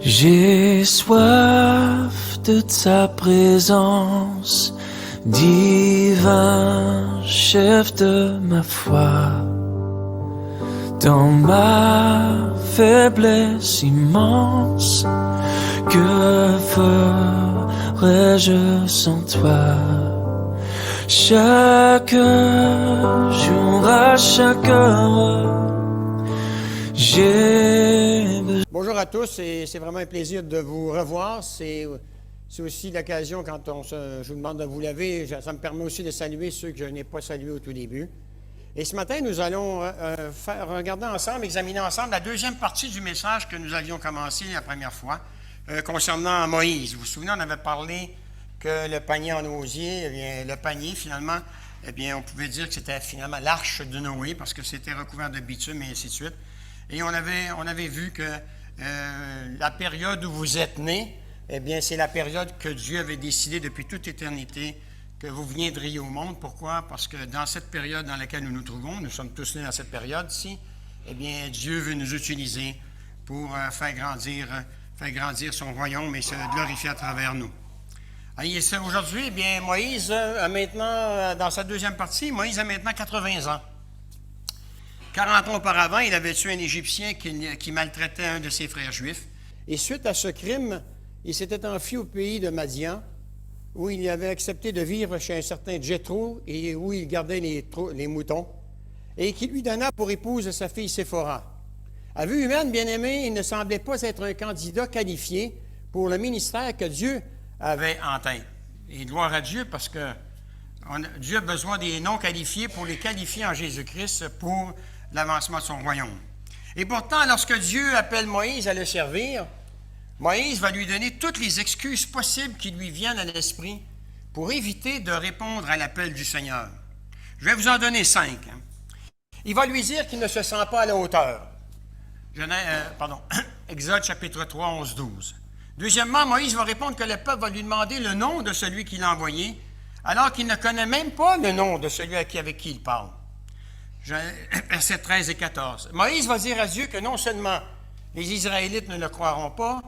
J'ai soif de ta présence, divin chef de ma foi. Dans ma faiblesse immense, que ferais-je sans toi? Chaque jour, à chaque heure, j'ai besoin. Bonjour à tous, et c'est vraiment un plaisir de vous revoir. C'est aussi l'occasion, quand je vous demande de vous lever, ça me permet aussi de saluer ceux que je n'ai pas salués au tout début. Et ce matin, nous allons regarder ensemble, examiner ensemble la deuxième partie du message que nous avions commencé la première fois, concernant Moïse. Vous vous souvenez, on avait parlé que le panier en osier, eh bien, le panier, finalement, eh bien, on pouvait dire que c'était finalement l'arche de Noé, parce que c'était recouvert de bitume et ainsi de suite. Et on avait vu que la période où vous êtes nés, eh bien, c'est la période que Dieu avait décidé depuis toute éternité que vous viendriez au monde. Pourquoi? Parce que dans cette période dans laquelle nous nous trouvons, nous sommes tous nés dans cette période-ci, eh bien, Dieu veut nous utiliser pour faire grandir son royaume et se glorifier à travers nous. Aujourd'hui, eh bien, Moïse a maintenant, dans sa deuxième partie, Moïse a maintenant 80 ans. 40 ans auparavant, il avait tué un Égyptien qui maltraitait un de ses frères juifs. Et suite à ce crime, il s'était enfui au pays de Madian, où il avait accepté de vivre chez un certain Jéthro et où il gardait les moutons, et qui lui donna pour épouse sa fille Séphora. À vue humaine, bien aimé, il ne semblait pas être un candidat qualifié pour le ministère que Dieu avait en tête. Et gloire à Dieu, parce que Dieu a besoin des non qualifiés pour les qualifier en Jésus-Christ pour l'avancement de son royaume. Et pourtant, lorsque Dieu appelle Moïse à le servir, Moïse va lui donner toutes les excuses possibles qui lui viennent à l'esprit pour éviter de répondre à l'appel du Seigneur. Je vais vous en donner 5. Il va lui dire qu'il ne se sent pas à la hauteur. Exode chapitre 3, 11, 12. Deuxièmement, Moïse va répondre que le peuple va lui demander le nom de celui qui l'a envoyé, alors qu'il ne connaît même pas le nom de celui avec qui il parle. Versets 13 et 14. Moïse va dire à Dieu que non seulement les Israélites ne le croiront pas,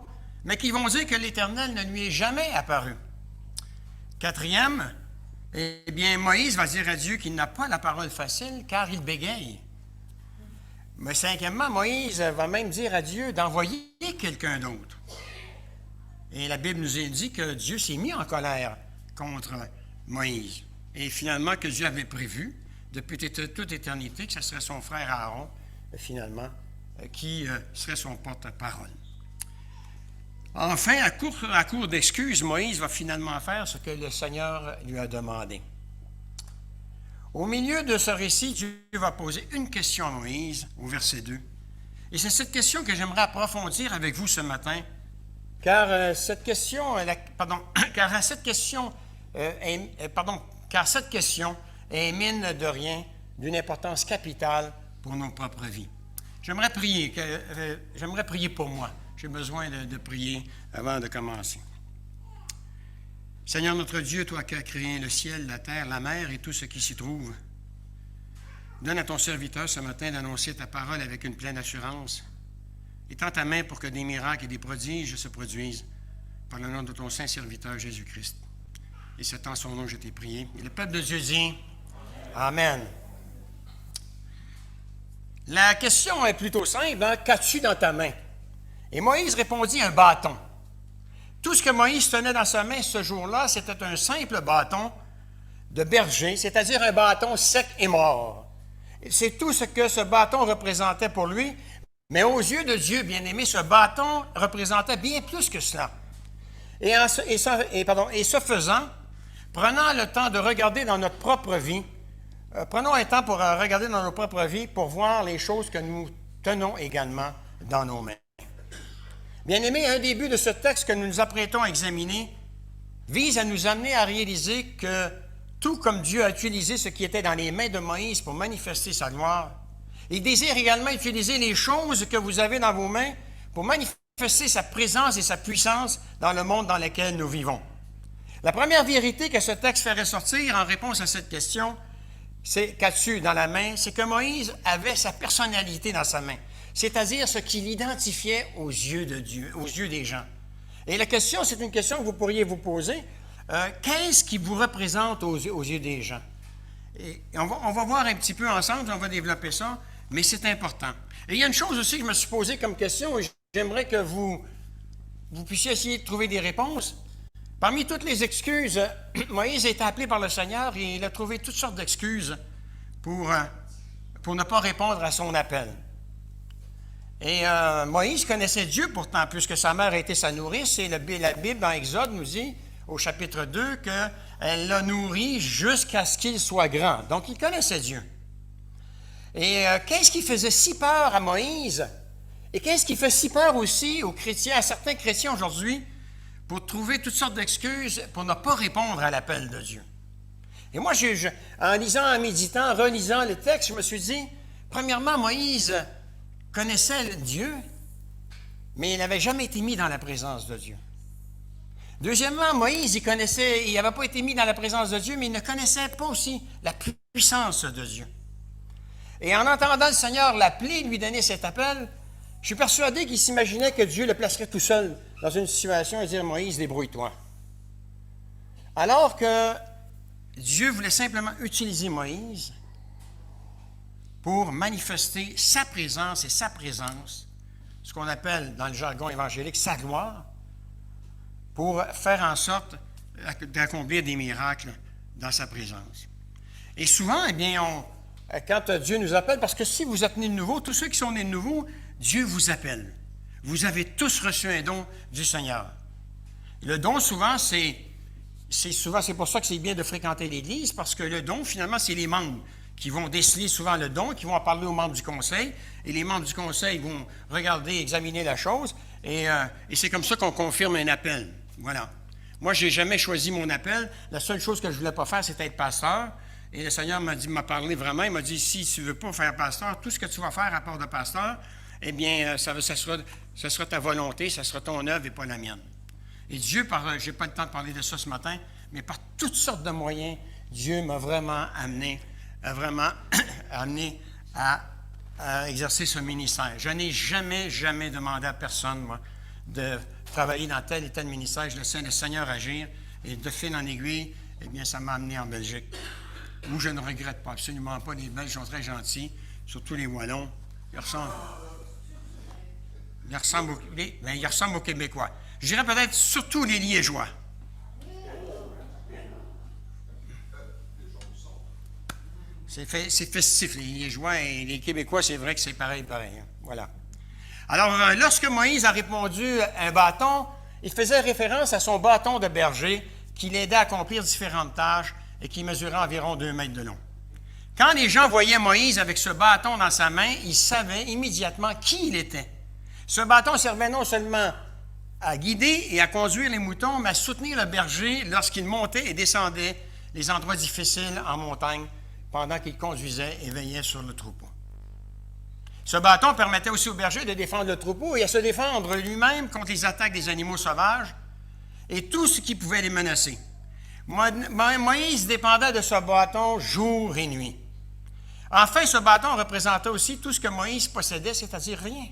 mais qu'ils vont dire que l'Éternel ne lui est jamais apparu. Quatrième, eh bien, Moïse va dire à Dieu qu'il n'a pas la parole facile car il bégaye. Mais cinquièmement, Moïse va même dire à Dieu d'envoyer quelqu'un d'autre. Et la Bible nous dit que Dieu s'est mis en colère contre Moïse. Et finalement, que Dieu avait prévu, depuis toute éternité, que ce serait son frère Aaron, finalement, qui serait son porte-parole. Enfin, à court d'excuses, Moïse va finalement faire ce que le Seigneur lui a demandé. Au milieu de ce récit, Dieu va poser une question à Moïse, au verset 2. Et c'est cette question que j'aimerais approfondir avec vous ce matin, car cette question est mine de rien d'une importance capitale pour nos propres vies. J'aimerais prier pour moi. J'ai besoin de prier avant de commencer. Seigneur notre Dieu, toi qui as créé le ciel, la terre, la mer et tout ce qui s'y trouve, donne à ton serviteur ce matin d'annoncer ta parole avec une pleine assurance. Étends ta main pour que des miracles et des prodiges se produisent par le nom de ton saint serviteur Jésus-Christ. Et c'est en son nom que je t'ai prié. Et le peuple de Dieu dit Amen. La question est plutôt simple, hein? Qu'as-tu dans ta main? Et Moïse répondit un bâton. Tout ce que Moïse tenait dans sa main ce jour-là, c'était un simple bâton de berger, c'est-à-dire un bâton sec et mort. C'est tout ce que ce bâton représentait pour lui, mais aux yeux de Dieu, bien-aimé, ce bâton représentait bien plus que cela. Et ce faisant, prenant le temps de regarder dans notre propre vie, prenons un temps pour regarder dans nos propres vies pour voir les choses que nous tenons également dans nos mains. Bien-aimés, un des buts de ce texte que nous nous apprêtons à examiner vise à nous amener à réaliser que tout comme Dieu a utilisé ce qui était dans les mains de Moïse pour manifester sa gloire, il désire également utiliser les choses que vous avez dans vos mains pour manifester sa présence et sa puissance dans le monde dans lequel nous vivons. La première vérité que ce texte fait ressortir en réponse à cette question, c'est qu'as-tu dans la main, c'est que Moïse avait sa personnalité dans sa main. c'est-à-dire ce qui l'identifiait aux yeux de Dieu, aux yeux des gens. Et la question, c'est une question que vous pourriez vous poser. Qu'est-ce qui vous représente aux yeux des gens? Et on va voir un petit peu ensemble, on va développer ça, mais c'est important. Et il y a une chose aussi que je me suis posée comme question, et j'aimerais que vous puissiez essayer de trouver des réponses. Parmi toutes les excuses, Moïse a été appelé par le Seigneur et il a trouvé toutes sortes d'excuses pour ne pas répondre à son appel. Et Moïse connaissait Dieu pourtant, puisque sa mère a été sa nourrice, et la Bible dans Exode nous dit, au chapitre 2, qu'elle l'a nourri jusqu'à ce qu'il soit grand. Donc, il connaissait Dieu. Et qu'est-ce qui faisait si peur à Moïse? Et qu'est-ce qui fait si peur aussi aux chrétiens, à certains chrétiens aujourd'hui, pour trouver toutes sortes d'excuses pour ne pas répondre à l'appel de Dieu? Et moi, en lisant, en méditant, en relisant le texte, je me suis dit, premièrement, Moïse connaissait Dieu, mais il n'avait jamais été mis dans la présence de Dieu. Deuxièmement, Moïse, il n'avait pas été mis dans la présence de Dieu, mais il ne connaissait pas aussi la puissance de Dieu. Et en entendant le Seigneur l'appeler, lui donner cet appel, je suis persuadé qu'il s'imaginait que Dieu le placerait tout seul dans une situation et dire, Moïse, débrouille-toi. Alors que Dieu voulait simplement utiliser Moïse pour manifester sa présence et sa présence, ce qu'on appelle dans le jargon évangélique sa gloire, pour faire en sorte d'accomplir des miracles dans sa présence. Et souvent, eh bien, quand Dieu nous appelle, parce que si vous êtes nés de nouveau, tous ceux qui sont nés de nouveau, Dieu vous appelle. Vous avez tous reçu un don du Seigneur. Le don, souvent, c'est pour ça que c'est bien de fréquenter l'Église, parce que le don, finalement, c'est les membres qui vont déceler souvent le don, qui vont en parler aux membres du conseil, et les membres du conseil vont regarder, examiner la chose, et c'est comme ça qu'on confirme un appel. Voilà. Moi, je n'ai jamais choisi mon appel. La seule chose que je ne voulais pas faire, c'était être pasteur. Et le Seigneur m'a parlé vraiment. Il m'a dit, si tu ne veux pas faire pasteur, tout ce que tu vas faire à part de pasteur, eh bien, ça sera ta volonté, ça sera ton œuvre et pas la mienne. Et Dieu, je n'ai pas le temps de parler de ça ce matin, mais par toutes sortes de moyens, Dieu m'a vraiment amené à exercer ce ministère. Je n'ai jamais demandé à personne, moi, de travailler dans tel et tel ministère. Je laissais le Seigneur agir. Et de fil en aiguille, eh bien, ça m'a amené en Belgique. Où je ne regrette pas, absolument pas. Les Belges sont très gentils, surtout les Wallons. Ils ressemblent aux Québécois. Je dirais peut-être surtout les Liégeois. C'est festif, les Liégeois et les Québécois, c'est vrai que c'est pareil. Hein. Voilà. Alors, lorsque Moïse a répondu un bâton, il faisait référence à son bâton de berger qui l'aidait à accomplir différentes tâches et qui mesurait environ 2 mètres de long. Quand les gens voyaient Moïse avec ce bâton dans sa main, ils savaient immédiatement qui il était. Ce bâton servait non seulement à guider et à conduire les moutons, mais à soutenir le berger lorsqu'il montait et descendait les endroits difficiles en montagne pendant qu'il conduisait et veillait sur le troupeau. Ce bâton permettait aussi au berger de défendre le troupeau et à se défendre lui-même contre les attaques des animaux sauvages et tout ce qui pouvait les menacer. Moïse dépendait de ce bâton jour et nuit. Enfin, ce bâton représentait aussi tout ce que Moïse possédait, c'est-à-dire rien.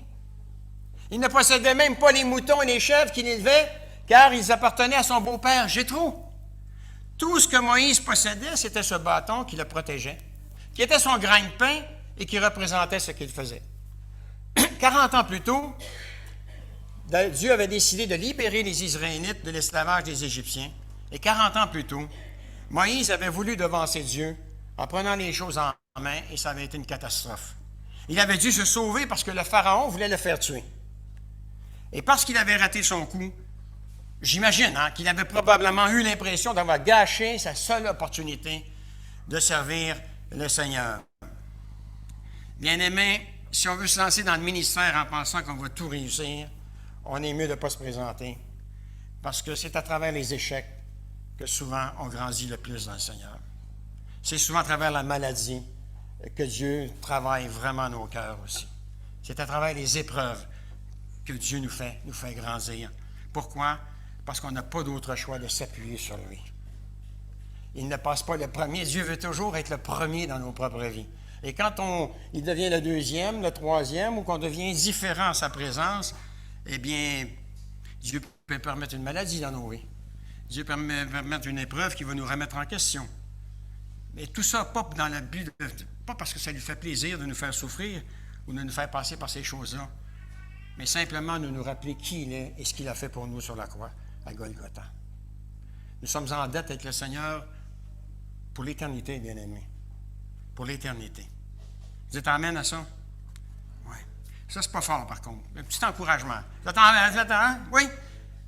Il ne possédait même pas les moutons et les chèvres qu'il élevait, car ils appartenaient à son beau-père, Jéthro. Tout ce que Moïse possédait, c'était ce bâton qui le protégeait, qui était son grain de pain et qui représentait ce qu'il faisait. 40 ans plus tôt, Dieu avait décidé de libérer les Israélites de l'esclavage des Égyptiens. Et 40 ans plus tôt, Moïse avait voulu devancer Dieu en prenant les choses en main et ça avait été une catastrophe. Il avait dû se sauver parce que le Pharaon voulait le faire tuer. Et parce qu'il avait raté son coup, j'imagine qu'il avait probablement eu l'impression d'avoir gâché sa seule opportunité de servir le Seigneur. Bien-aimés, si on veut se lancer dans le ministère en pensant qu'on va tout réussir, on est mieux de ne pas se présenter. Parce que c'est à travers les échecs que souvent on grandit le plus dans le Seigneur. C'est souvent à travers la maladie que Dieu travaille vraiment nos cœurs aussi. C'est à travers les épreuves que Dieu nous fait grandir. Pourquoi? Parce qu'on n'a pas d'autre choix de s'appuyer sur lui. Il ne passe pas le premier. Dieu veut toujours être le premier dans nos propres vies. Et quand il devient le deuxième, le troisième, ou qu'on devient indifférent à sa présence, eh bien, Dieu peut permettre une maladie dans nos vies. Dieu peut permettre une épreuve qui va nous remettre en question. Mais tout ça, pas dans le but, pas parce que ça lui fait plaisir de nous faire souffrir ou de nous faire passer par ces choses-là, mais simplement de nous rappeler qui il est et ce qu'il a fait pour nous sur la croix, à Golgotha. Nous sommes en dette avec le Seigneur pour l'éternité, bien-aimés. Pour l'éternité. Vous êtes amen à ça? Oui. Ça, c'est pas fort, par contre. Un petit encouragement. Vous êtes hein? Oui?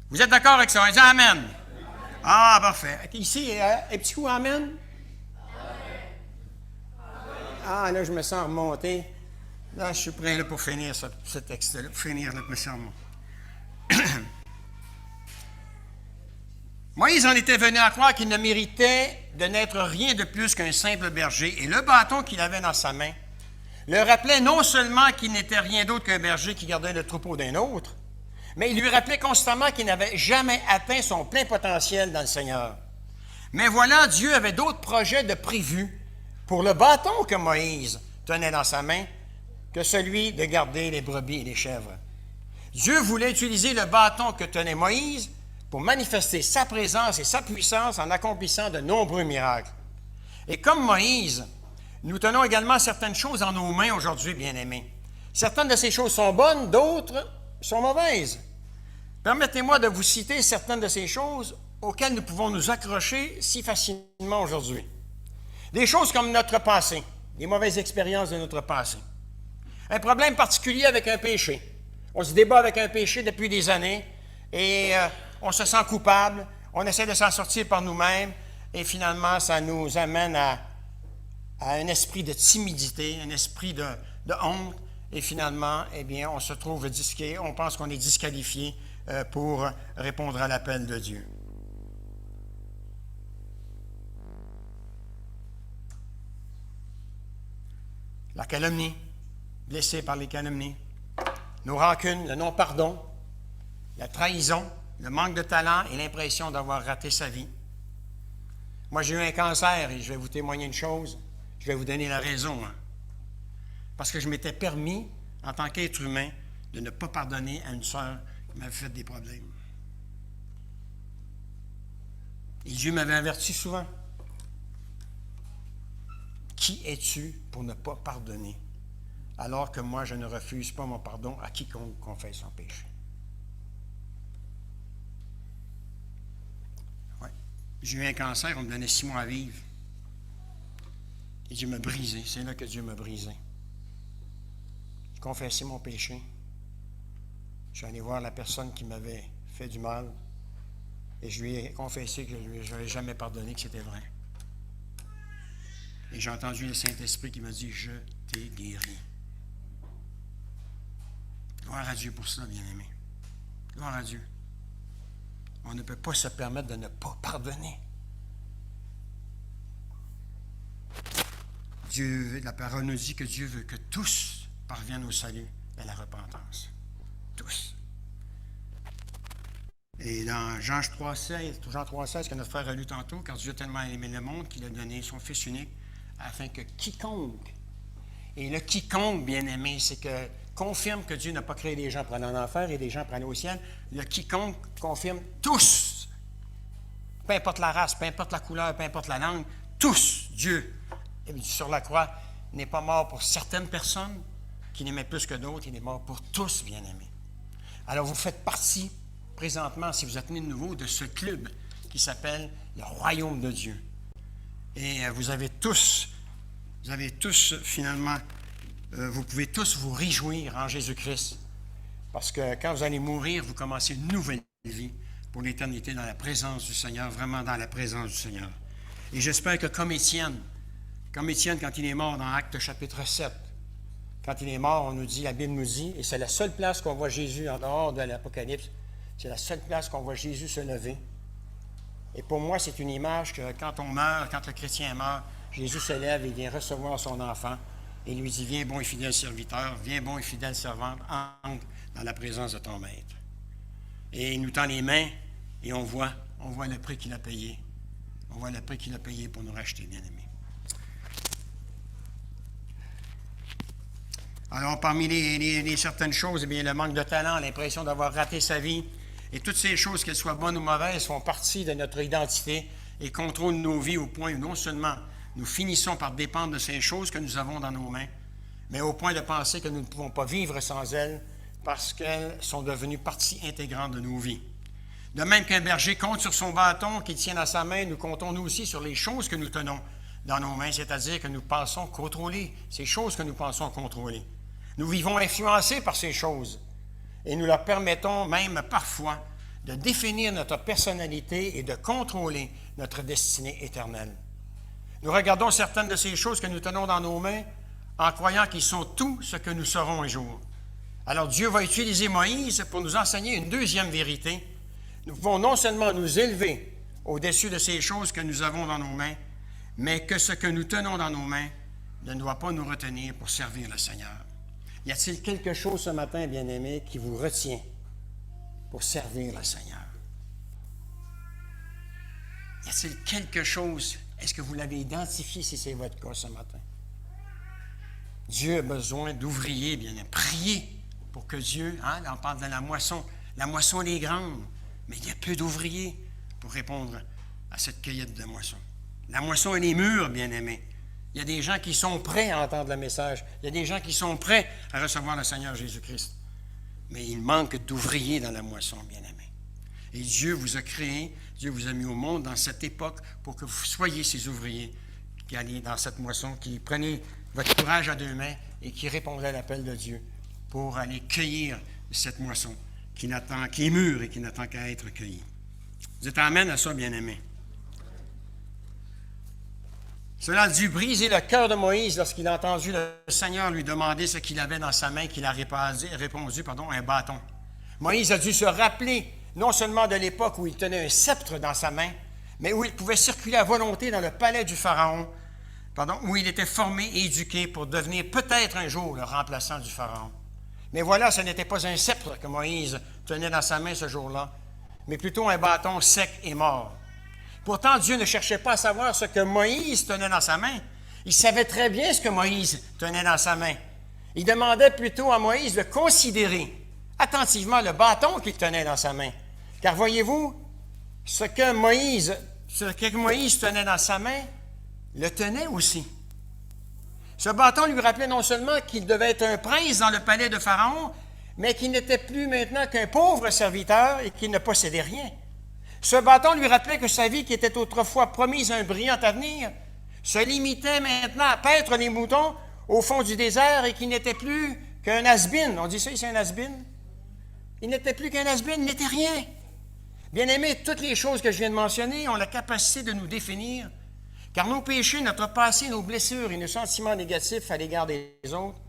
Vous êtes d'accord avec ça? Dites amen. Ah, parfait. Ici, un petit coup, amen? Ah, là, je me sens remonté. Là, je suis prêt là, pour finir ce texte-là, pour finir notre sermon. Moïse en était venu à croire qu'il ne méritait de n'être rien de plus qu'un simple berger, et le bâton qu'il avait dans sa main le rappelait non seulement qu'il n'était rien d'autre qu'un berger qui gardait le troupeau d'un autre, mais il lui rappelait constamment qu'il n'avait jamais atteint son plein potentiel dans le Seigneur. Mais voilà, Dieu avait d'autres projets de prévus pour le bâton que Moïse tenait dans sa main que celui de garder les brebis et les chèvres. Dieu voulait utiliser le bâton que tenait Moïse pour manifester sa présence et sa puissance en accomplissant de nombreux miracles. Et comme Moïse, nous tenons également certaines choses en nos mains aujourd'hui, bien-aimés. Certaines de ces choses sont bonnes, d'autres sont mauvaises. Permettez-moi de vous citer certaines de ces choses auxquelles nous pouvons nous accrocher si facilement aujourd'hui. Des choses comme notre passé, les mauvaises expériences de notre passé. Un problème particulier avec un péché. On se débat avec un péché depuis des années et on se sent coupable, on essaie de s'en sortir par nous-mêmes et finalement, ça nous amène à un esprit de timidité, un esprit de honte et finalement, eh bien, on se trouve disqué, on pense qu'on est disqualifié pour répondre à l'appel de Dieu. La calomnie, blessé par les calomnies, nos rancunes, le non-pardon, la trahison, le manque de talent et l'impression d'avoir raté sa vie. Moi, j'ai eu un cancer et je vais vous témoigner une chose, je vais vous donner la raison. Parce que je m'étais permis, en tant qu'être humain, de ne pas pardonner à une sœur qui m'avait fait des problèmes. Et Dieu m'avait averti souvent. Qui es-tu pour ne pas pardonner, alors que moi, je ne refuse pas mon pardon à quiconque confesse son péché? Ouais. J'ai eu un cancer, on me donnait 6 mois à vivre. Et Dieu m'a brisé. C'est là que Dieu m'a brisé. J'ai confessé mon péché. Je suis allé voir la personne qui m'avait fait du mal et je lui ai confessé que je n'avais jamais pardonné, que c'était vrai. Et j'ai entendu le Saint-Esprit qui m'a dit « Je t'ai guéri ». Gloire à Dieu pour ça, bien-aimé. Gloire à Dieu. On ne peut pas se permettre de ne pas pardonner. Dieu, la parole nous dit que Dieu veut que tous parviennent au salut et à la repentance. Tous. Et dans Jean 3,16, que notre frère a lu tantôt, car Dieu a tellement aimé le monde qu'il a donné son Fils unique, afin que quiconque, et le quiconque, bien-aimé, c'est que confirme que Dieu n'a pas créé des gens pour aller en enfer et des gens pour aller au ciel. Le quiconque confirme tous, peu importe la race, peu importe la couleur, peu importe la langue, tous, Dieu, sur la croix, n'est pas mort pour certaines personnes qui l'aimaient plus que d'autres, il est mort pour tous, bien-aimés. Alors, vous faites partie, présentement, si vous êtes né de nouveau, de ce club qui s'appelle le Royaume de Dieu. Et vous avez tous, finalement, vous pouvez tous vous réjouir en Jésus-Christ. Parce que quand vous allez mourir, vous commencez une nouvelle vie pour l'éternité dans la présence du Seigneur, vraiment dans la présence du Seigneur. Et j'espère que comme Étienne, quand il est mort dans Actes chapitre 7, quand il est mort, on nous dit, la Bible nous dit, et c'est la seule place qu'on voit Jésus en dehors de l'Apocalypse, c'est la seule place qu'on voit Jésus se lever. Et pour moi, c'est une image que quand on meurt, quand le chrétien meurt, Jésus se lève et vient recevoir son enfant et lui dit, viens bon et fidèle serviteur, viens bon et fidèle servante, entre dans la présence de ton maître. Et il nous tend les mains et on voit le prix qu'il a payé. On voit le prix qu'il a payé pour nous racheter, bien-aimés. Alors, parmi les certaines choses, eh bien, le manque de talent, l'impression d'avoir raté sa vie, et toutes ces choses, qu'elles soient bonnes ou mauvaises, font partie de notre identité et contrôlent nos vies au point où non seulement nous finissons par dépendre de ces choses que nous avons dans nos mains, mais au point de penser que nous ne pouvons pas vivre sans elles parce qu'elles sont devenues partie intégrante de nos vies. De même qu'un berger compte sur son bâton qu'il tient dans sa main, nous comptons nous aussi sur les choses que nous tenons dans nos mains, c'est-à-dire que nous pensons contrôler ces choses que nous pensons contrôler. Nous vivons influencés par ces choses et nous leur permettons même parfois de définir notre personnalité et de contrôler notre destinée éternelle. Nous regardons certaines de ces choses que nous tenons dans nos mains en croyant qu'ils sont tout ce que nous serons un jour. Alors Dieu va utiliser Moïse pour nous enseigner une deuxième vérité. Nous pouvons non seulement nous élever au-dessus de ces choses que nous avons dans nos mains, mais que ce que nous tenons dans nos mains ne doit pas nous retenir pour servir le Seigneur. Y a-t-il quelque chose ce matin, bien-aimés, qui vous retient pour servir le Seigneur? Y a-t-il quelque chose, est-ce que vous l'avez identifié si c'est votre cas ce matin? Dieu a besoin d'ouvriers, bien-aimés. Priez pour que Dieu, là on parle de la moisson elle est grande, mais il y a peu d'ouvriers pour répondre à cette cueillette de moisson. La moisson elle est mûre, bien-aimés. Il y a des gens qui sont prêts à entendre le message. Il y a des gens qui sont prêts à recevoir le Seigneur Jésus-Christ. Mais il manque d'ouvriers dans la moisson, bien-aimés. Et Dieu vous a créé, Dieu vous a mis au monde dans cette époque pour que vous soyez ces ouvriers qui allaient dans cette moisson, qui prenaient votre courage à deux mains et qui répondaient à l'appel de Dieu pour aller cueillir cette moisson qui est mûre et qui n'attend qu'à être cueillie. Vous êtes amen à ça, bien-aimés. Cela a dû briser le cœur de Moïse lorsqu'il a entendu le Seigneur lui demander ce qu'il avait dans sa main, qu'il a répondu, un bâton. Moïse a dû se rappeler non seulement de l'époque où il tenait un sceptre dans sa main, mais où il pouvait circuler à volonté dans le palais du Pharaon, où il était formé et éduqué pour devenir peut-être un jour le remplaçant du Pharaon. Mais voilà, ce n'était pas un sceptre que Moïse tenait dans sa main ce jour-là, mais plutôt un bâton sec et mort. Pourtant, Dieu ne cherchait pas à savoir ce que Moïse tenait dans sa main. Il savait très bien ce que Moïse tenait dans sa main. Il demandait plutôt à Moïse de considérer attentivement le bâton qu'il tenait dans sa main. Car voyez-vous, ce que Moïse tenait dans sa main, le tenait aussi. Ce bâton lui rappelait non seulement qu'il devait être un prince dans le palais de Pharaon, mais qu'il n'était plus maintenant qu'un pauvre serviteur et qu'il ne possédait rien. Ce bâton lui rappelait que sa vie, qui était autrefois promise à un brillant avenir, se limitait maintenant à paître les moutons au fond du désert et qu'il n'était plus qu'un has-been. On dit ça, c'est un has-been? Il n'était plus qu'un has-been, il n'était rien. Bien-aimés, toutes les choses que je viens de mentionner ont la capacité de nous définir, car nos péchés, notre passé, nos blessures et nos sentiments négatifs à l'égard des autres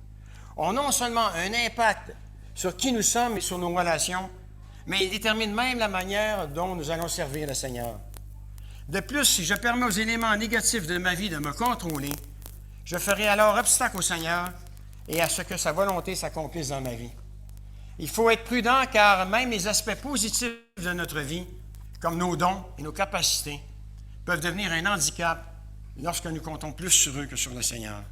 ont non seulement un impact sur qui nous sommes et sur nos relations, mais ils déterminent même la manière dont nous allons servir le Seigneur. De plus, si je permets aux éléments négatifs de ma vie de me contrôler, je ferai alors obstacle au Seigneur et à ce que sa volonté s'accomplisse dans ma vie. Il faut être prudent car même les aspects positifs de notre vie, comme nos dons et nos capacités, peuvent devenir un handicap lorsque nous comptons plus sur eux que sur le Seigneur.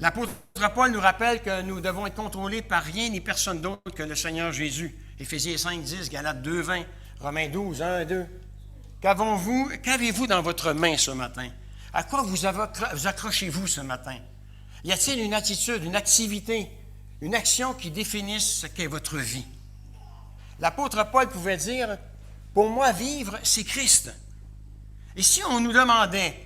L'apôtre Paul nous rappelle que nous devons être contrôlés par rien ni personne d'autre que le Seigneur Jésus. Éphésiens 5, 10, Galates 2, 20, Romains 12, 1 et 2. Qu'avez-vous dans votre main ce matin? À quoi vous accrochez-vous ce matin? Y a-t-il une attitude, une activité, une action qui définisse ce qu'est votre vie? L'apôtre Paul pouvait dire, « Pour moi, vivre, c'est Christ. » Et si on nous demandait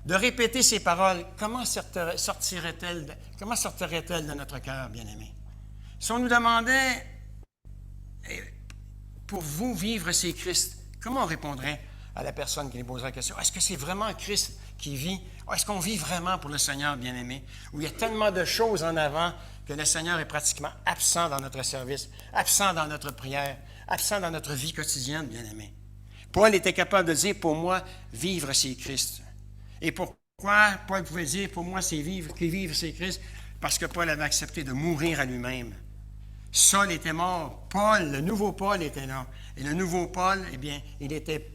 de répéter ces paroles, comment sortiraient-elles de notre cœur, bien-aimés? Si on nous demandait, pour vous, vivre, c'est Christ, comment on répondrait à la personne qui nous poserait la question? Est-ce que c'est vraiment Christ qui vit? Est-ce qu'on vit vraiment pour le Seigneur, bien-aimé? Où il y a tellement de choses en avant que le Seigneur est pratiquement absent dans notre service, absent dans notre prière, absent dans notre vie quotidienne, bien-aimé. Paul était capable de dire, pour moi, vivre, c'est Christ. Et pourquoi Paul pouvait dire, pour moi, c'est vivre c'est Christ? Parce que Paul avait accepté de mourir à lui-même. Saul était mort. Paul, le nouveau Paul était là. Et le nouveau Paul, eh bien,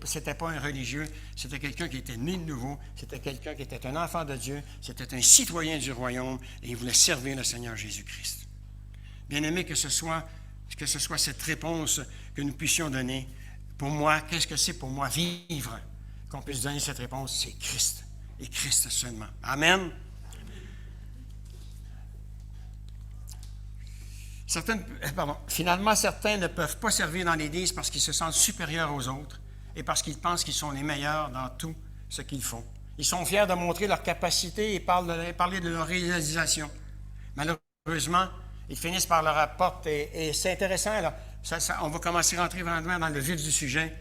c'était pas un religieux, c'était quelqu'un qui était né de nouveau, c'était quelqu'un qui était un enfant de Dieu, c'était un citoyen du royaume et il voulait servir le Seigneur Jésus-Christ. Bien-aimé, que ce soit cette réponse que nous puissions donner. Pour moi, qu'est-ce que c'est pour moi vivre? Qu'on puisse donner cette réponse, c'est Christ. Et Christ seulement. Amen. Finalement, certains ne peuvent pas servir dans l'Église parce qu'ils se sentent supérieurs aux autres et parce qu'ils pensent qu'ils sont les meilleurs dans tout ce qu'ils font. Ils sont fiers de montrer leur capacité et parler de leur réalisation. Malheureusement, ils finissent par leur apporter, et c'est intéressant, là, on va commencer à rentrer vraiment dans le vif du sujet.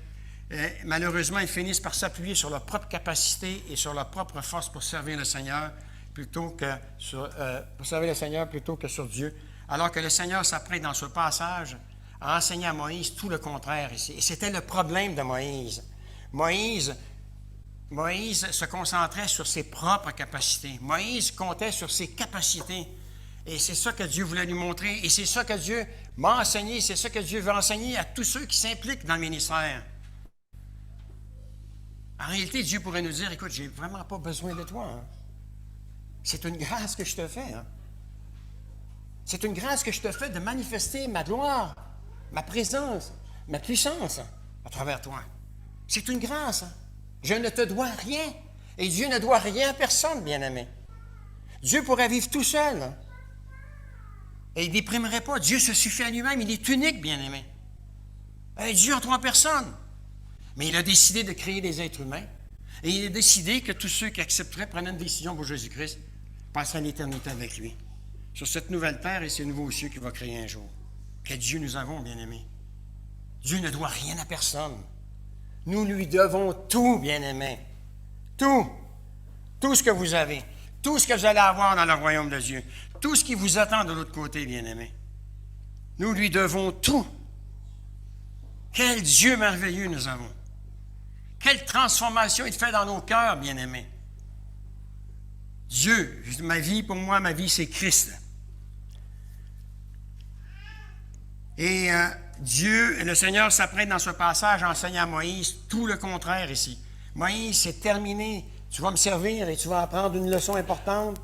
Malheureusement, ils finissent par s'appuyer sur leur propre capacité et sur leur propre force pour servir le Seigneur plutôt que sur Dieu. Alors que le Seigneur s'apprête dans ce passage à enseigner à Moïse tout le contraire ici. Et c'était le problème de Moïse. Moïse se concentrait sur ses propres capacités. Moïse comptait sur ses capacités. Et c'est ça que Dieu voulait lui montrer. Et c'est ça que Dieu m'a enseigné. C'est ça que Dieu veut enseigner à tous ceux qui s'impliquent dans le ministère. En réalité, Dieu pourrait nous dire, écoute, j'ai vraiment pas besoin de toi. Hein. C'est une grâce que je te fais. Hein. C'est une grâce que je te fais de manifester ma gloire, ma présence, ma puissance à travers toi. C'est une grâce. Hein. Je ne te dois rien. Et Dieu ne doit rien à personne, bien-aimé. Dieu pourrait vivre tout seul. Hein. Et il ne déprimerait pas. Dieu se suffit à lui-même. Il est unique, bien-aimé. Dieu en 3 personnes. Mais il a décidé de créer des êtres humains. Et il a décidé que tous ceux qui accepteraient prenaient une décision pour Jésus-Christ passeraient l'éternité avec lui. Sur cette nouvelle terre et ces nouveaux cieux qu'il va créer un jour. Quel Dieu nous avons, bien-aimés. Dieu ne doit rien à personne. Nous lui devons tout, bien-aimés. Tout. Tout ce que vous avez. Tout ce que vous allez avoir dans le royaume de Dieu. Tout ce qui vous attend de l'autre côté, bien-aimés. Nous lui devons tout. Quel Dieu merveilleux nous avons. Quelle transformation il fait dans nos cœurs, bien-aimés. Dieu, pour moi, ma vie, c'est Christ. Et Dieu, le Seigneur s'apprête dans ce passage à enseigner à Moïse tout le contraire ici. Moïse, c'est terminé. Tu vas me servir et tu vas apprendre une leçon importante.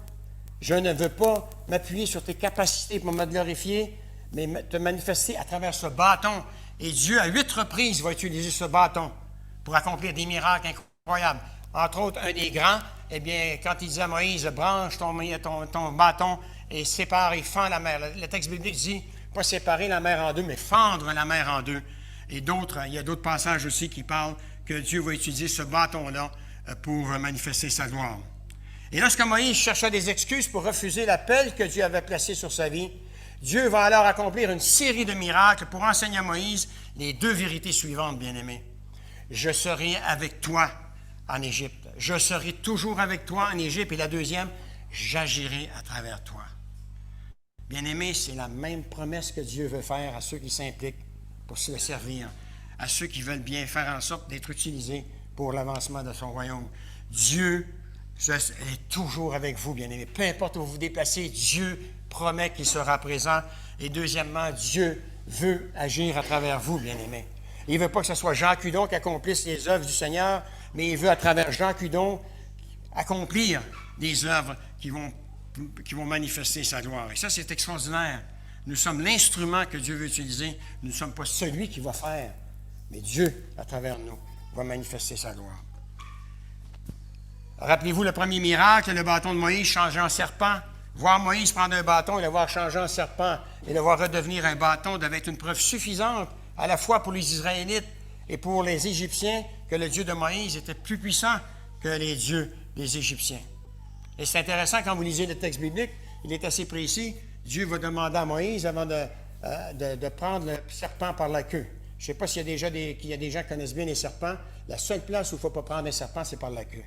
Je ne veux pas m'appuyer sur tes capacités pour me glorifier, mais te manifester à travers ce bâton. Et Dieu, à 8 reprises, va utiliser ce bâton pour accomplir des miracles incroyables. Entre autres, un des grands, eh bien, quand il dit à Moïse, branche ton bâton et sépare et fend la mer. Le texte biblique dit, pas séparer la mer en deux, mais fendre la mer en deux. Et il y a d'autres passages aussi qui parlent que Dieu va utiliser ce bâton-là pour manifester sa gloire. Et lorsque Moïse chercha des excuses pour refuser l'appel que Dieu avait placé sur sa vie, Dieu va alors accomplir une série de miracles pour enseigner à Moïse les 2 vérités suivantes, bien-aimés. Je serai avec toi en Égypte. Je serai toujours avec toi en Égypte. Et la deuxième, j'agirai à travers toi. Bien-aimés, c'est la même promesse que Dieu veut faire à ceux qui s'impliquent pour se servir, à ceux qui veulent bien faire en sorte d'être utilisés pour l'avancement de son royaume. Dieu est toujours avec vous, bien-aimés. Peu importe où vous vous déplacez, Dieu promet qu'il sera présent. Et deuxièmement, Dieu veut agir à travers vous, bien-aimés. Il ne veut pas que ce soit Jean Cudon qui accomplisse les œuvres du Seigneur, mais il veut, à travers Jean Cudon, accomplir des œuvres qui vont manifester sa gloire. Et ça, c'est extraordinaire. Nous sommes l'instrument que Dieu veut utiliser. Nous ne sommes pas celui qui va faire, mais Dieu, à travers nous, va manifester sa gloire. Rappelez-vous le premier miracle, le bâton de Moïse changé en serpent. Voir Moïse prendre un bâton et le voir changer en serpent et le voir redevenir un bâton devait être une preuve suffisante, à la fois pour les Israélites et pour les Égyptiens, que le Dieu de Moïse était plus puissant que les dieux des Égyptiens. Et c'est intéressant, quand vous lisez le texte biblique, il est assez précis. Dieu va demander à Moïse, avant de prendre le serpent par la queue. Je ne sais pas s'il y a des gens qui connaissent bien les serpents. La seule place où il ne faut pas prendre un serpent, c'est par la queue.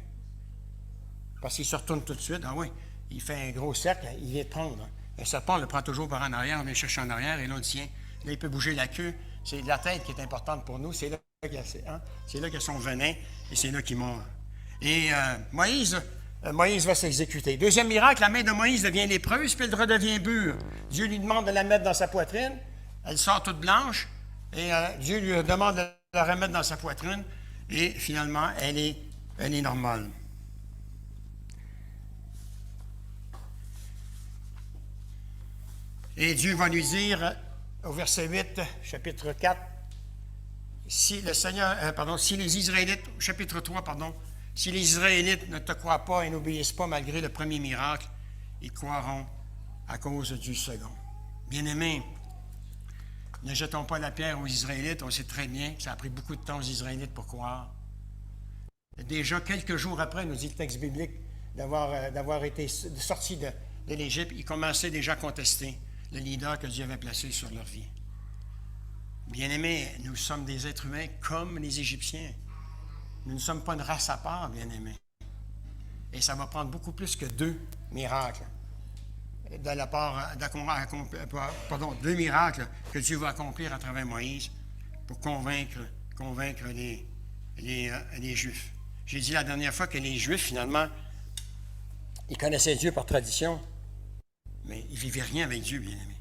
Parce qu'il se retourne tout de suite. Ah oui, il fait un gros cercle, il vient de prendre. Un serpent, on le prend toujours par en arrière, on vient chercher en arrière, et là, on le tient. Là, il peut bouger la queue. C'est la tête qui est importante pour nous. C'est là qu'il y a son venin, et c'est là qu'il mord. Et Moïse va s'exécuter. Deuxième miracle, la main de Moïse devient lépreuse, puis elle redevient bure. Dieu lui demande de la mettre dans sa poitrine. Elle sort toute blanche et Dieu lui demande de la remettre dans sa poitrine et finalement, elle est normale. Et Dieu va lui dire au verset 8, chapitre 4, si les Israélites, chapitre 3, si les Israélites ne te croient pas et n'obéissent pas malgré le premier miracle, ils croiront à cause du second. Bien-aimés, ne jetons pas la pierre aux Israélites. On sait très bien que ça a pris beaucoup de temps aux Israélites pour croire. Déjà, quelques jours après, nous dit le texte biblique, d'avoir été sortis de l'Égypte, ils commençaient déjà à contester le leader que Dieu avait placé sur leur vie. Bien-aimés, nous sommes des êtres humains comme les Égyptiens. Nous ne sommes pas une race à part, bien-aimés. Et ça va prendre beaucoup plus que 2 miracles. De la part, deux miracles que Dieu va accomplir à travers Moïse pour convaincre les Juifs. J'ai dit la dernière fois que les Juifs, finalement, ils connaissaient Dieu par tradition, mais ils ne vivaient rien avec Dieu, bien-aimés.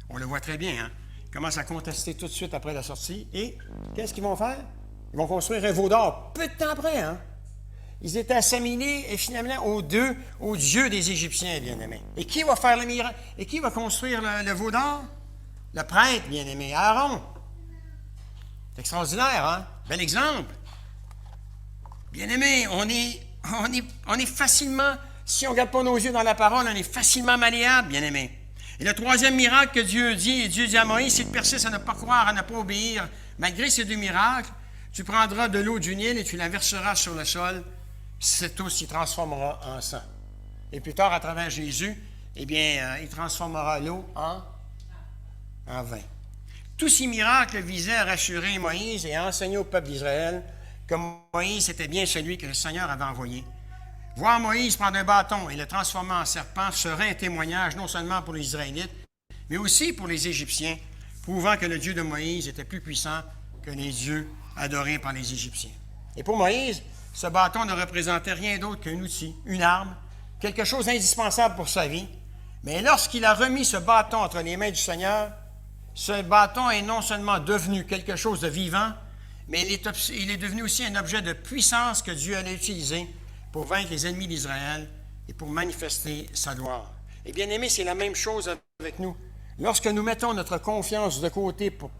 On le voit très bien, hein? Ils commencent à contester tout de suite après la sortie. Et qu'est-ce qu'ils vont faire? Ils vont construire un veau d'or peu de temps après, hein? Ils étaient assimilés et finalement au dieu des Égyptiens, bien-aimés. Et qui va faire le miracle? Et qui va construire le veau d'or? Le prêtre, bien-aimé, Aaron. C'est extraordinaire, hein? Bel exemple. Bien-aimés, on est facilement, si on ne regarde pas nos yeux dans la parole, on est facilement malléable, bien-aimés. Et le troisième miracle que Dieu dit à Moïse, si tu persistes à ne pas croire, à ne pas obéir, malgré ces 2 miracles, tu prendras de l'eau du Nil et tu la verseras sur le sol. Cette eau s'y transformera en sang. Et plus tard, à travers Jésus, eh bien, il transformera l'eau en vin. Tous ces miracles visaient à rassurer Moïse et à enseigner au peuple d'Israël que Moïse était bien celui que le Seigneur avait envoyé. Voir Moïse prendre un bâton et le transformer en serpent serait un témoignage non seulement pour les Israélites, mais aussi pour les Égyptiens, prouvant que le Dieu de Moïse était plus puissant que les dieux adorés par les Égyptiens. Et pour Moïse, ce bâton ne représentait rien d'autre qu'un outil, une arme, quelque chose d'indispensable pour sa vie. Mais lorsqu'il a remis ce bâton entre les mains du Seigneur, ce bâton est non seulement devenu quelque chose de vivant, mais il est devenu aussi un objet de puissance que Dieu allait utiliser pour vaincre les ennemis d'Israël et pour manifester sa gloire. Et bien aimé, c'est la même chose avec nous. Lorsque nous mettons notre confiance de côté pour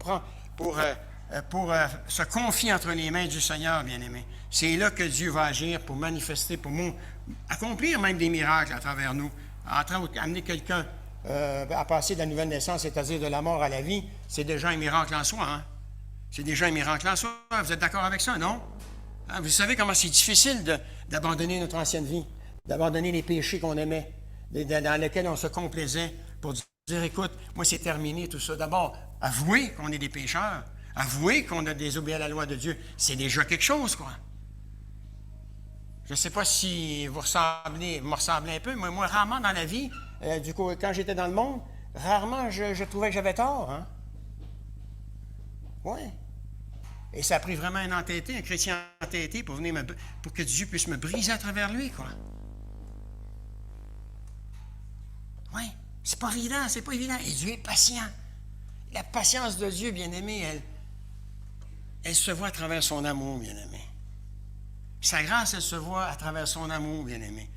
se confier entre les mains du Seigneur, bien-aimé, c'est là que Dieu va agir pour manifester, pour accomplir même des miracles à travers nous. Amener quelqu'un à passer de la nouvelle naissance, c'est-à-dire de la mort à la vie, c'est déjà un miracle en soi. Hein? C'est déjà un miracle en soi. Vous êtes d'accord avec ça, non? Hein? Vous savez comment c'est difficile d'abandonner notre ancienne vie, d'abandonner les péchés qu'on aimait, dans lesquels on se complaisait, pour dire, écoute, moi c'est terminé tout ça. D'abord, avouer qu'on est des pécheurs, avouer qu'on a désobéi à la loi de Dieu, c'est déjà quelque chose, quoi. Je ne sais pas si vous me ressemblez un peu, mais moi, rarement dans la vie, quand j'étais dans le monde, rarement je trouvais que j'avais tort. Hein? Oui. Et ça a pris vraiment un entêté, un chrétien entêté, pour que Dieu puisse me briser à travers lui, quoi. Oui. C'est pas évident, c'est pas évident. Et Dieu est patient. La patience de Dieu, bien-aimé, elle se voit à travers son amour, bien-aimé. Sa grâce, elle se voit à travers son amour, bien-aimé.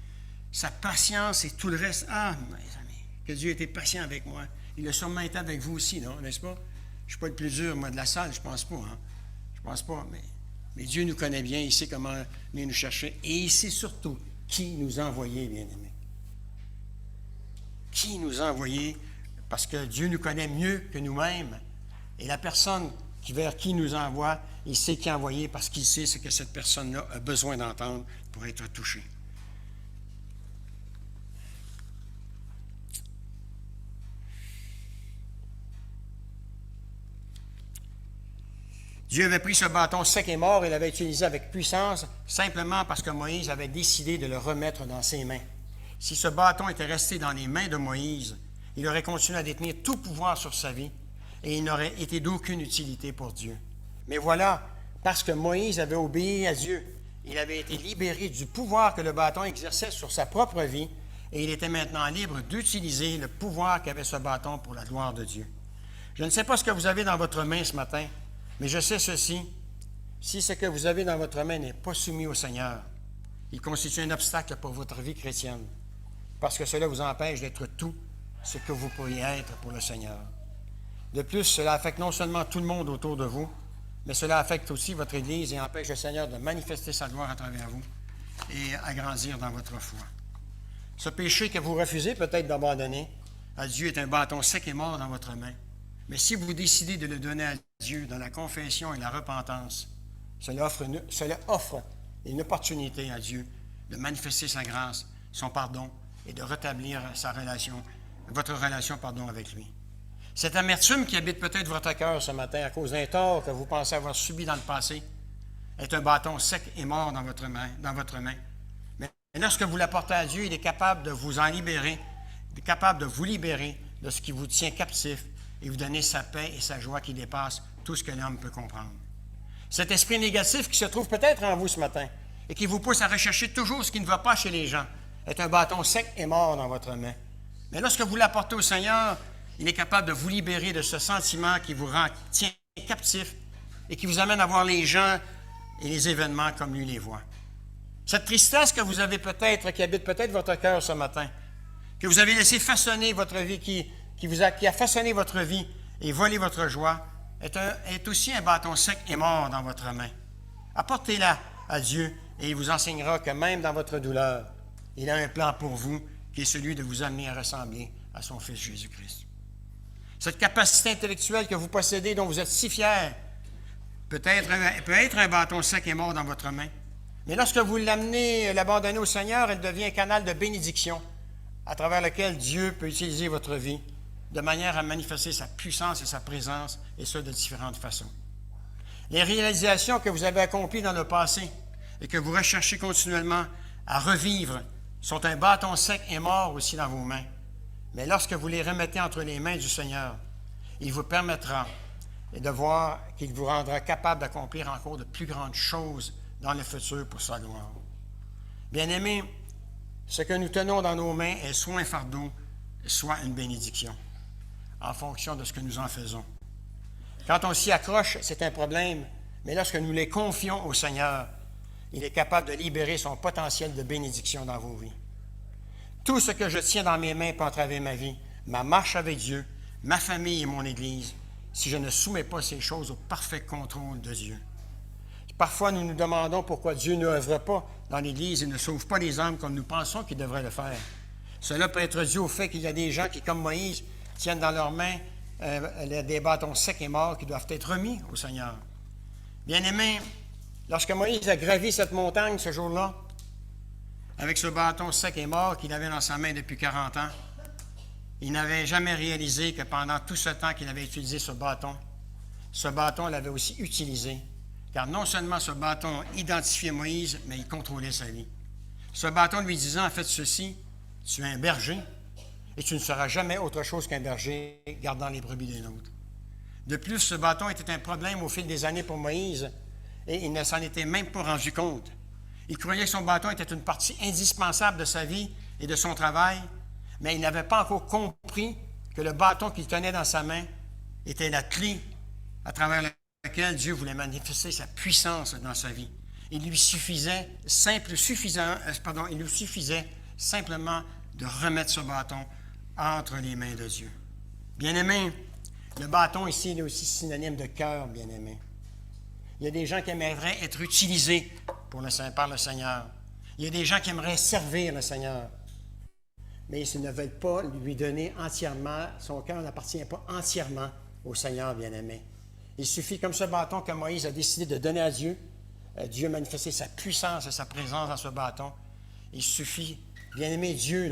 Sa patience et tout le reste. Ah, mes amis, que Dieu était patient avec moi. Il a sûrement été avec vous aussi, non? N'est-ce pas? Je ne suis pas le plus dur, moi, de la salle, je ne pense pas. Hein? Je ne pense pas, mais Dieu nous connaît bien, il sait comment venir nous chercher. Et il sait surtout qui nous a envoyés, bien-aimés. Qui nous a envoyés? Parce que Dieu nous connaît mieux que nous-mêmes. Et la personne vers qui nous envoie, il sait qui a envoyé parce qu'il sait ce que cette personne-là a besoin d'entendre pour être touchée. Dieu avait pris ce bâton sec et mort et l'avait utilisé avec puissance simplement parce que Moïse avait décidé de le remettre dans ses mains. Si ce bâton était resté dans les mains de Moïse, il aurait continué à détenir tout pouvoir sur sa vie et il n'aurait été d'aucune utilité pour Dieu. Mais voilà, parce que Moïse avait obéi à Dieu, il avait été libéré du pouvoir que le bâton exerçait sur sa propre vie et il était maintenant libre d'utiliser le pouvoir qu'avait ce bâton pour la gloire de Dieu. Je ne sais pas ce que vous avez dans votre main ce matin, mais je sais ceci. Si ce que vous avez dans votre main n'est pas soumis au Seigneur, il constitue un obstacle pour votre vie chrétienne, parce que cela vous empêche d'être tout ce que vous pourriez être pour le Seigneur. De plus, cela affecte non seulement tout le monde autour de vous, mais cela affecte aussi votre Église et empêche le Seigneur de manifester sa gloire à travers vous et à grandir dans votre foi. Ce péché que vous refusez peut-être d'abandonner à Dieu est un bâton sec et mort dans votre main. Mais si vous décidez de le donner à Dieu dans la confession et la repentance, cela offre une opportunité à Dieu de manifester sa grâce, son pardon et de rétablir votre relation avec lui. Cette amertume qui habite peut-être votre cœur ce matin à cause d'un tort que vous pensez avoir subi dans le passé est un bâton sec et mort dans votre main. Mais lorsque vous l'apportez à Dieu, il est capable de vous en libérer, il est capable de vous libérer de ce qui vous tient captif et vous donner sa paix et sa joie qui dépassent tout ce que l'homme peut comprendre. Cet esprit négatif qui se trouve peut-être en vous ce matin et qui vous pousse à rechercher toujours ce qui ne va pas chez les gens est un bâton sec et mort dans votre main. Mais lorsque vous l'apportez au Seigneur, il est capable de vous libérer de ce sentiment qui vous tient captif et qui vous amène à voir les gens et les événements comme lui les voit. Cette tristesse que vous avez peut-être, qui habite peut-être votre cœur ce matin, que vous avez laissé façonner votre vie, qui a façonné votre vie et volé votre joie, est aussi un bâton sec et mort dans votre main. Apportez-la à Dieu et il vous enseignera que même dans votre douleur, il a un plan pour vous qui est celui de vous amener à ressembler à son Fils Jésus-Christ. Cette capacité intellectuelle que vous possédez, dont vous êtes si fiers, peut être un bâton sec et mort dans votre main. Mais lorsque vous l'abandonnez au Seigneur, elle devient un canal de bénédiction à travers lequel Dieu peut utiliser votre vie de manière à manifester sa puissance et sa présence, et ce, de différentes façons. Les réalisations que vous avez accomplies dans le passé et que vous recherchez continuellement à revivre sont un bâton sec et mort aussi dans vos mains. Mais lorsque vous les remettez entre les mains du Seigneur, il vous permettra de voir qu'il vous rendra capable d'accomplir encore de plus grandes choses dans le futur pour sa gloire. Bien-aimés, ce que nous tenons dans nos mains est soit un fardeau, soit une bénédiction, en fonction de ce que nous en faisons. Quand on s'y accroche, c'est un problème, mais lorsque nous les confions au Seigneur, il est capable de libérer son potentiel de bénédiction dans vos vies. Tout ce que je tiens dans mes mains peut entraver ma vie, ma marche avec Dieu, ma famille et mon Église, si je ne soumets pas ces choses au parfait contrôle de Dieu. Parfois, nous nous demandons pourquoi Dieu n'œuvre pas dans l'Église et ne sauve pas les âmes comme nous pensons qu'il devrait le faire. Cela peut être dû au fait qu'il y a des gens qui, comme Moïse, tiennent dans leurs mains des bâtons secs et morts qui doivent être remis au Seigneur. Bien-aimés, lorsque Moïse a gravi cette montagne ce jour-là, avec ce bâton sec et mort qu'il avait dans sa main depuis 40 ans, il n'avait jamais réalisé que pendant tout ce temps qu'il avait utilisé ce bâton l'avait aussi utilisé, car non seulement ce bâton identifiait Moïse, mais il contrôlait sa vie. Ce bâton lui disant, faites ceci, tu es un berger, et tu ne seras jamais autre chose qu'un berger gardant les brebis des nôtres. De plus, ce bâton était un problème au fil des années pour Moïse, et il ne s'en était même pas rendu compte. Il croyait que son bâton était une partie indispensable de sa vie et de son travail, mais il n'avait pas encore compris que le bâton qu'il tenait dans sa main était la clé à travers laquelle Dieu voulait manifester sa puissance dans sa vie. Il lui suffisait simplement de remettre ce bâton entre les mains de Dieu. Bien-aimés, le bâton ici est aussi synonyme de cœur, bien-aimé. Il y a des gens qui aimeraient être utilisés par le Seigneur. Il y a des gens qui aimeraient servir le Seigneur. Mais ils ne veulent pas lui donner entièrement, son cœur n'appartient pas entièrement au Seigneur, bien-aimé. Il suffit, comme ce bâton que Moïse a décidé de donner à Dieu, Dieu a manifesté sa puissance et sa présence dans ce bâton. Il suffit, bien-aimé, Dieu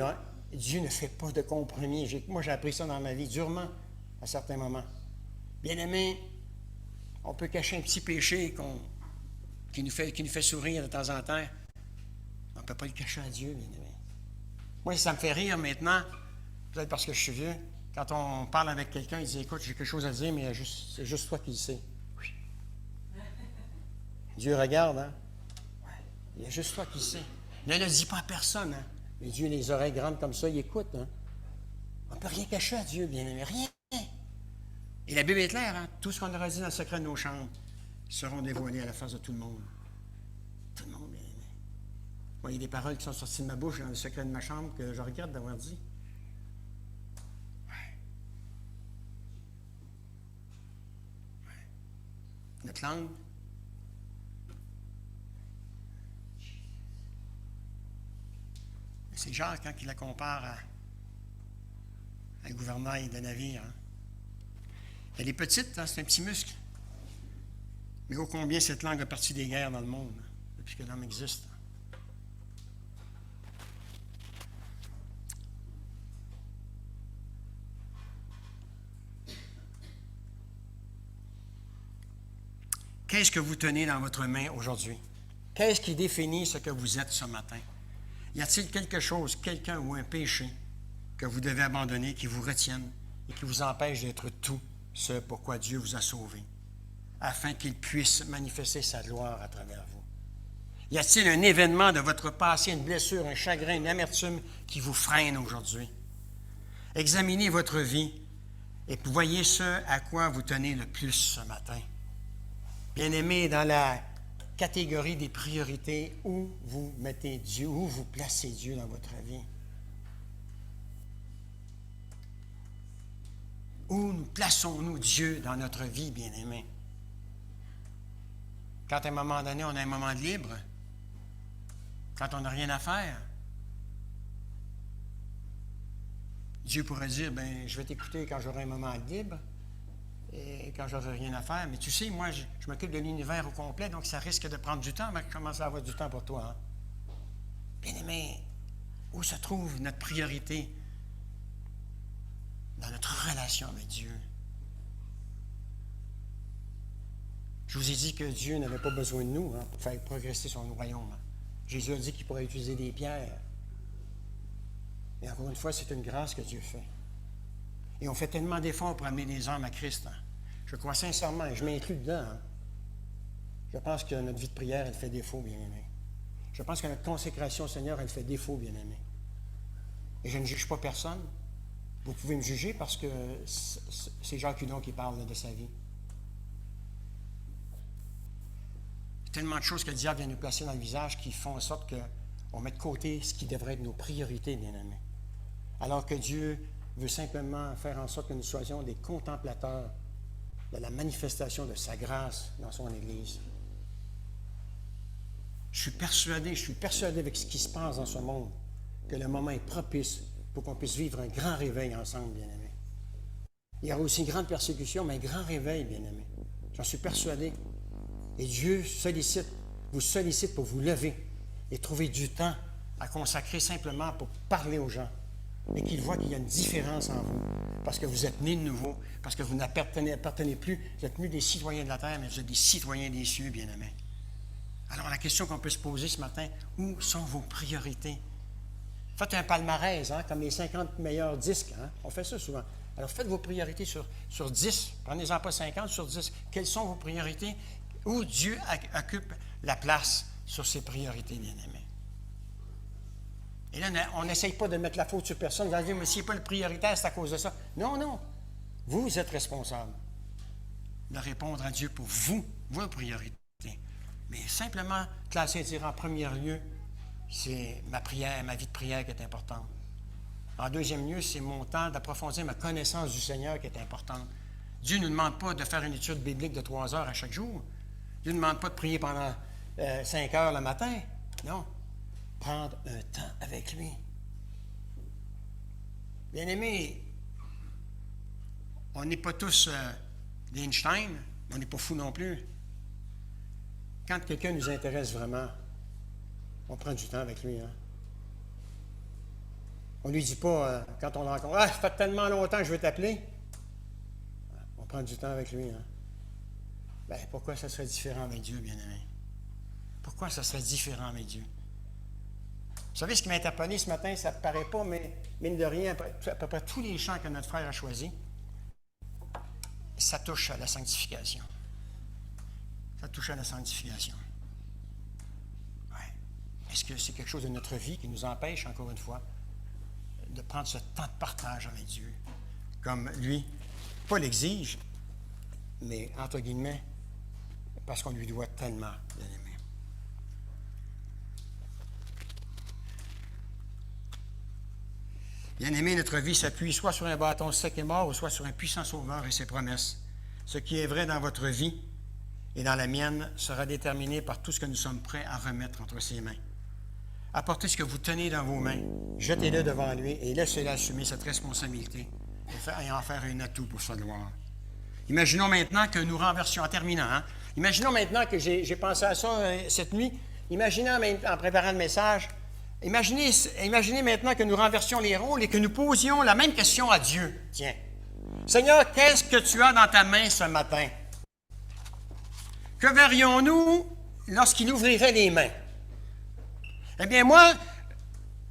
ne fait pas de compromis. Moi, j'ai appris ça dans ma vie durement, à certains moments. Bien-aimé, on peut cacher un petit péché qui nous fait sourire de temps en temps. On ne peut pas le cacher à Dieu, bien-aimé. Moi, ça me fait rire maintenant, peut-être parce que je suis vieux. Quand on parle avec quelqu'un, il dit, écoute, j'ai quelque chose à dire, mais c'est juste toi qui le sais. Oui. Dieu regarde, hein? Il y a juste toi qui le sais. Ne le dis pas à personne, hein? Mais Dieu, les oreilles grandes comme ça, il écoute, hein? On ne peut rien cacher à Dieu, bien-aimé, rien. Et la Bible est claire, hein? Tout ce qu'on aura dit dans le secret de nos chambres seront dévoilés à la face de tout le monde. Tout le monde, bien aimé. Moi, il y a des paroles qui sont sorties de ma bouche dans le secret de ma chambre que je regrette d'avoir dit. Ouais. Ouais. Notre langue. C'est Jacques, quand il la compare à un gouvernail de navire. Hein? Elle est petite, hein? C'est un petit muscle. Mais ô combien cette langue a parti des guerres dans le monde, hein, depuis que l'homme existe. Qu'est-ce que vous tenez dans votre main aujourd'hui? Qu'est-ce qui définit ce que vous êtes ce matin? Y a-t-il quelque chose, quelqu'un ou un péché que vous devez abandonner, qui vous retienne et qui vous empêche d'être tout ce pourquoi Dieu vous a sauvé, afin qu'il puisse manifester sa gloire à travers vous? Y a-t-il un événement de votre passé, une blessure, un chagrin, une amertume qui vous freine aujourd'hui? Examinez votre vie et voyez ce à quoi vous tenez le plus ce matin. Bien-aimés, dans la catégorie des priorités, où vous mettez Dieu, où vous placez Dieu dans votre vie. Où nous plaçons-nous Dieu dans notre vie, bien-aimés? Quand à un moment donné, on a un moment de libre, quand on n'a rien à faire, Dieu pourrait dire, bien, je vais t'écouter quand j'aurai un moment de libre, et quand j'aurai rien à faire. Mais tu sais, moi, je m'occupe de l'univers au complet, donc ça risque de prendre du temps, mais commence à avoir du temps pour toi. Hein? Bien-aimé, où se trouve notre priorité dans notre relation avec Dieu? Je vous ai dit que Dieu n'avait pas besoin de nous, hein, pour faire progresser son royaume. Hein. Jésus a dit qu'il pourrait utiliser des pierres. Et encore une fois, c'est une grâce que Dieu fait. Et on fait tellement d'efforts pour amener les hommes à Christ. Hein. Je crois sincèrement, et je m'inclus dedans, hein. Je pense que notre vie de prière, elle fait défaut, bien-aimé. Je pense que notre consécration au Seigneur, elle fait défaut, bien-aimé. Et je ne juge pas personne. Vous pouvez me juger parce que c'est Jacques Hudon qui parle de sa vie. Il y a tellement de choses que le diable vient nous placer dans le visage qui font en sorte qu'on met de côté ce qui devrait être nos priorités, bien-aimés. Alors que Dieu veut simplement faire en sorte que nous soyons des contemplateurs de la manifestation de sa grâce dans son Église. Je suis persuadé avec ce qui se passe dans ce monde, que le moment est propice pour qu'on puisse vivre un grand réveil ensemble, bien-aimés. Il y aura aussi une grande persécution, mais un grand réveil, bien-aimés. J'en suis persuadé. Et Dieu vous sollicite pour vous lever et trouver du temps à consacrer simplement pour parler aux gens. Et qu'ils voient qu'il y a une différence en vous, parce que vous êtes nés de nouveau, parce que vous n'appartenez plus, vous n'êtes plus des citoyens de la terre, mais vous êtes des citoyens des cieux, bien-aimés. Alors, la question qu'on peut se poser ce matin, où sont vos priorités? Faites un palmarès, hein, comme les 50 meilleurs disques. Hein? On fait ça souvent. Alors, faites vos priorités sur 10. Prenez-en pas 50, sur 10. Quelles sont vos priorités? Où Dieu occupe la place sur ses priorités, bien-aimés? Et là, on n'essaye pas de mettre la faute sur personne. Vous allez dire, mais s'il n'est pas le prioritaire, c'est à cause de ça. Non, non. Vous êtes responsable de répondre à Dieu pour vous, vos priorités. Mais simplement classer et dire en premier lieu, c'est ma prière, ma vie de prière qui est importante. En deuxième lieu, c'est mon temps d'approfondir ma connaissance du Seigneur qui est importante. Dieu ne nous demande pas de faire une étude biblique de 3 heures à chaque jour. Dieu ne nous demande pas de prier pendant 5 heures le matin. Non. Prendre un temps avec lui. Bien-aimés, on n'est pas tous d'Einstein, on n'est pas fous non plus. Quand quelqu'un nous intéresse vraiment, on prend du temps avec lui. Hein? On ne lui dit pas, quand on le rencontre, « Ah, ça fait tellement longtemps que je veux t'appeler. » On prend du temps avec lui. Hein? Bien, pourquoi ça serait différent avec Dieu, bien-aimé? Pourquoi ça serait différent avec Dieu? Vous savez, ce qui m'a interpellé ce matin, ça ne paraît pas, mais mine de rien, à peu près tous les chants que notre frère a choisis, ça touche à la sanctification. Ça touche à la sanctification. Ouais. Est-ce que c'est quelque chose de notre vie qui nous empêche, encore une fois, de prendre ce temps de partage avec Dieu, comme lui, pas l'exige, mais entre guillemets, parce qu'on lui doit tellement, bien-aimé. Bien-aimé, notre vie s'appuie soit sur un bâton sec et mort, ou soit sur un puissant sauveur et ses promesses. Ce qui est vrai dans votre vie et dans la mienne sera déterminé par tout ce que nous sommes prêts à remettre entre ses mains. Apportez ce que vous tenez dans vos mains, jetez-le devant lui et laissez-le assumer cette responsabilité et en faire un atout pour sa gloire. Imaginons maintenant que nous renversions, en terminant, imaginons maintenant que j'ai pensé à ça cette nuit, imaginez en préparant le message, imaginez maintenant que nous renversions les rôles et que nous posions la même question à Dieu. Tiens, Seigneur, qu'est-ce que tu as dans ta main ce matin? Que verrions-nous lorsqu'il ouvrirait les mains? Eh bien, moi,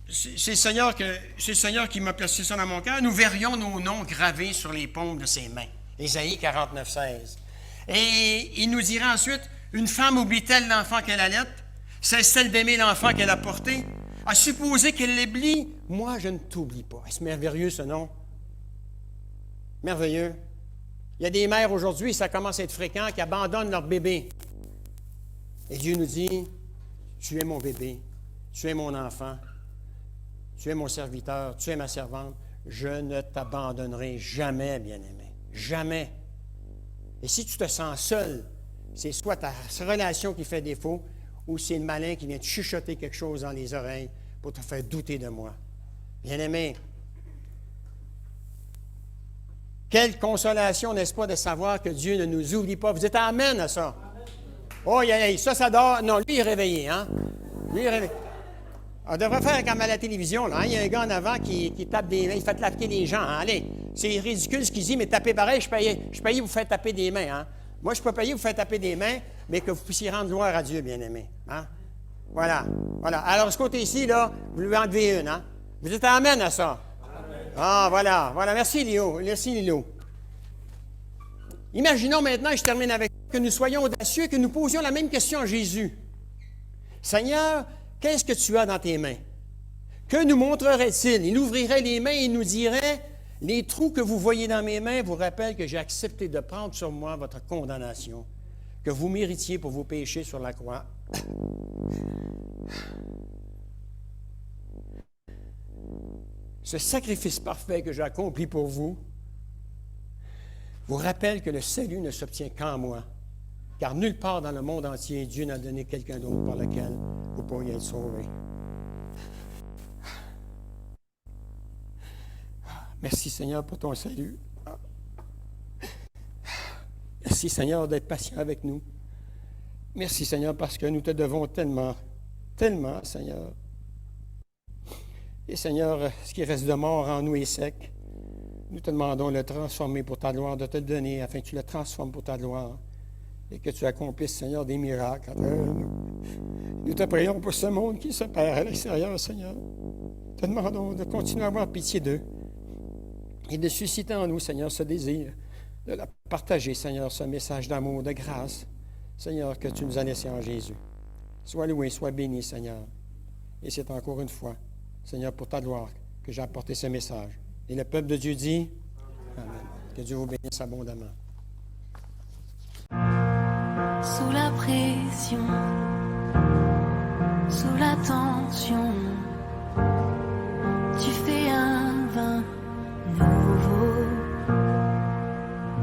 c'est le Seigneur qui m'a placé ça dans mon cœur. Nous verrions nos noms gravés sur les paumes de ses mains. Ésaïe 49, 16. Et il nous dira ensuite, une femme oublie-t-elle l'enfant qu'elle allait? Cesse-t-elle d'aimer l'enfant qu'elle a porté? À supposer qu'elle l'oublie, moi, je ne t'oublie pas. Est-ce merveilleux, ce nom? Merveilleux. Il y a des mères aujourd'hui, ça commence à être fréquent, qui abandonnent leur bébé. Et Dieu nous dit, tu es mon bébé, tu es mon enfant, tu es mon serviteur, tu es ma servante, je ne t'abandonnerai jamais, bien-aimé, jamais. Et si tu te sens seul, c'est soit ta relation qui fait défaut, ou c'est le malin qui vient te chuchoter quelque chose dans les oreilles pour te faire douter de moi. Bien-aimé, quelle consolation, n'est-ce pas, de savoir que Dieu ne nous oublie pas. Vous êtes amen à ça. Oh, ça dort. Non, lui, il est réveillé, hein? Lui, il est réveillé. On devrait faire comme à la télévision, là. Il y a un gars en avant qui tape des mains, il fait taper les gens. Hein? Allez, c'est ridicule ce qu'il dit, mais taper pareil, je paye vous faire taper des mains. Hein? Moi, je peux payer vous faire taper des mains, mais que vous puissiez rendre gloire à Dieu, bien-aimé. Hein? Voilà. Alors, ce côté-ci, là, vous lui enlevez une, hein? Vous êtes amen à ça. Ah, voilà. Merci, Léo. Merci, Lilo. Imaginons maintenant, je termine avec que nous soyons audacieux, que nous posions la même question à Jésus. Seigneur, qu'est-ce que tu as dans tes mains? Que nous montrerait-il? Il ouvrirait les mains et nous dirait, les trous que vous voyez dans mes mains vous rappellent que j'ai accepté de prendre sur moi votre condamnation, que vous méritiez pour vos péchés sur la croix. Ce sacrifice parfait que j'ai accompli pour vous vous rappelle que le salut ne s'obtient qu'en moi, car nulle part dans le monde entier Dieu n'a donné quelqu'un d'autre par lequel vous pourriez être sauvés. Merci Seigneur pour ton salut. Merci Seigneur d'être patient avec nous. Merci Seigneur parce que nous te devons tellement, tellement Seigneur. Et Seigneur, ce qui reste de mort en nous est sec. Nous te demandons de le transformer pour ta gloire, de te le donner afin que tu le transformes pour ta gloire et que tu accomplisses, Seigneur, des miracles à travers nous. Nous te prions pour ce monde qui se perd à l'extérieur, Seigneur. Te demandons de continuer à avoir pitié d'eux et de susciter en nous, Seigneur, ce désir de la partager, Seigneur, ce message d'amour, de grâce, Seigneur, que tu nous as laissé en Jésus. Sois loué, sois béni, Seigneur. Et c'est encore une fois, Seigneur, pour ta gloire que j'ai apporté ce message. Et le peuple de Dieu dit, Amen. Que Dieu vous bénisse abondamment. Sous la pression, sous la tension,